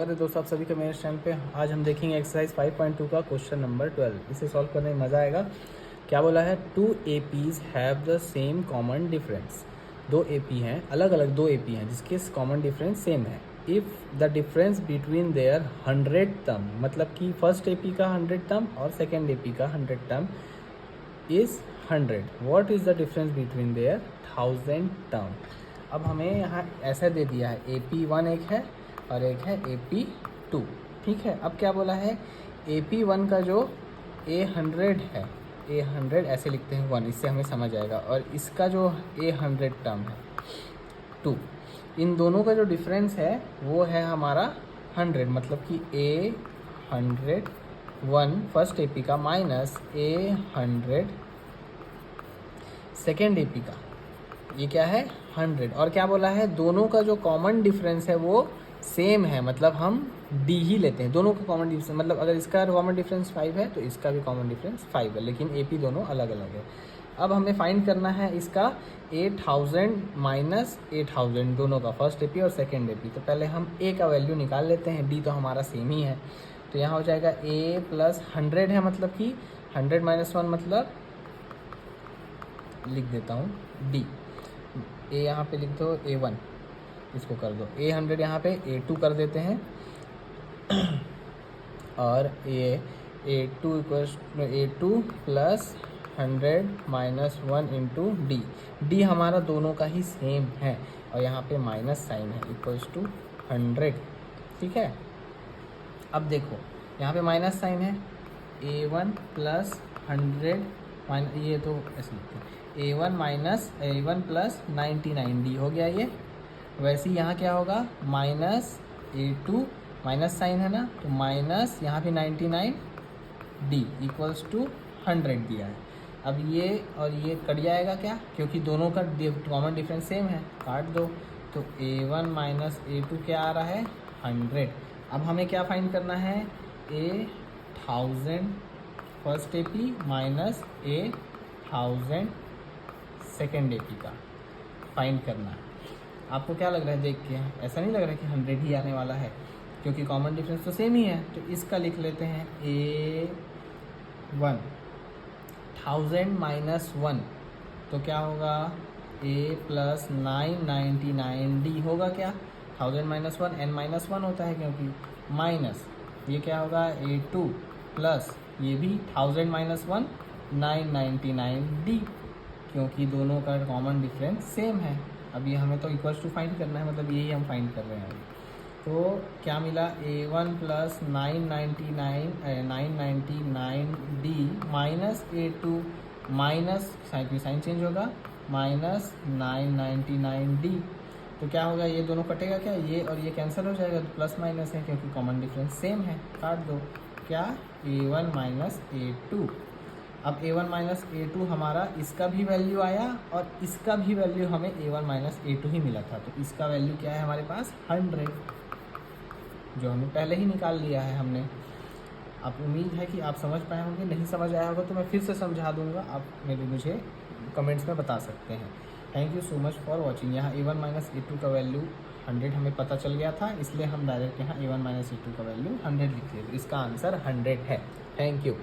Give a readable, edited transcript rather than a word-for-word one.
अरे दोस्तों, आप सभी का मेरे चैनल पे। आज हम देखेंगे एक्सरसाइज 5.2 का क्वेश्चन नंबर 12। इसे सॉल्व करने में मज़ा आएगा। क्या बोला है? 2 APs have the same common difference. 2 AP हैं, अलग अलग 2 AP हैं जिसके कॉमन डिफरेंस सेम है। If the difference between their 100 term, मतलब कि फर्स्ट AP का 100 टर्म और सेकेंड AP का 100 term is 100, what is the difference between their 1000 term. अब हमें यहाँ ऐसा दे दिया है, AP1 एक है और एक है AP2। ठीक है, अब क्या बोला है? AP1 का जो A100 है, A100 ऐसे लिखते हैं 1, इससे हमें समझ आएगा। और इसका जो A100 टर्म है 2, इन दोनों का जो डिफरेंस है वो है हमारा 100, मतलब कि A101 फर्स्ट AP का माइनस A100 सेकेंड AP का, ये क्या है? 100। और क्या बोला है? दोनों का जो कॉमन डिफरेंस है वो सेम है, मतलब हम D ही लेते हैं। दोनों का कॉमन डिफरेंस मतलब अगर इसका कॉमन डिफरेंस 5 है तो इसका भी कॉमन डिफरेंस 5 है, लेकिन AP दोनों अलग अलग है। अब हमें फाइंड करना है इसका 8000 माइनस 8000, दोनों का फर्स्ट AP और सेकेंड AP। तो पहले हम A का वैल्यू निकाल लेते हैं, D तो हमारा सेम ही है। तो यहाँ हो जाएगा A प्लस 100 है, मतलब कि 100 माइनस 1 मतलब लिख देता हूँ D। A यहाँ पे लिख दो A1, इसको कर दो A100, यहाँ पे A2 कर देते हैं और A2 equals A2 plus 100 minus 1 into D हमारा दोनों का ही सेम है और यहाँ पे माइनस साइन है, इक्वल्स टू 100। ठीक है, अब देखो यहाँ पे माइनस साइन है, A1 प्लस 100 माइनस, ये तो ऐसे लिखते हैं A1 minus A1 plus 99D हो गया ये। वैसे ही यहाँ क्या होगा? माइनस A2, माइनस साइन है ना, तो माइनस यहाँ पे 99D इक्वल्स टू 100 दिया है। अब ये और ये कट जाएगा क्या, क्योंकि दोनों का कॉमन डिफरेंस सेम है, काट दो। तो A1 माइनस A2 क्या आ रहा है? 100। अब हमें क्या फाइंड करना है? A1000 first AP minus A1000 second AP का फाइंड करना है। आपको क्या लग रहा है देख के? ऐसा नहीं लग रहा है कि 100 ही आने वाला है, क्योंकि कॉमन डिफरेंस तो सेम ही है। तो इसका लिख लेते हैं A1 1000 माइनस 1, तो क्या होगा? A प्लस 999D होगा क्या? 1000 माइनस 1 n माइनस 1 होता है, क्योंकि माइनस ये क्या होगा? A2 प्लस ये भी 1000 माइनस 1 999D, क्योंकि दोनों का कॉमन डिफरेंस सेम है। अब ये हमें तो इक्वल्स टू फाइंड करना है, मतलब यही हम फाइंड कर रहे हैं अभी। तो क्या मिला? A1 plus 999D minus A2 minus sign change होगा, माइनस 999D। तो क्या होगा? ये दोनों कटेगा क्या? ये और ये कैंसिल हो जाएगा, तो प्लस माइनस है क्योंकि कॉमन डिफरेंस सेम है, काट दो। क्या? A1 minus A2। अब A1 माइनस A2 हमारा इसका भी वैल्यू आया और इसका भी वैल्यू हमें A1 माइनस A2 ही मिला था, तो इसका वैल्यू क्या है हमारे पास? 100, जो हमें पहले ही निकाल लिया है हमने। आप उम्मीद है कि आप समझ पाए होंगे। नहीं समझ आया होगा तो मैं फिर से समझा दूंगा, आप मुझे कमेंट्स में बता सकते हैं। Thank you so much for watching. यहाँ A1 माइनस A2 का वैल्यू 100 हमें पता चल गया था, इसलिए हम डायरेक्ट यहाँ A1 माइनस A2 का वैल्यू 100 लिख लिया। इसका आंसर 100 है। Thank you.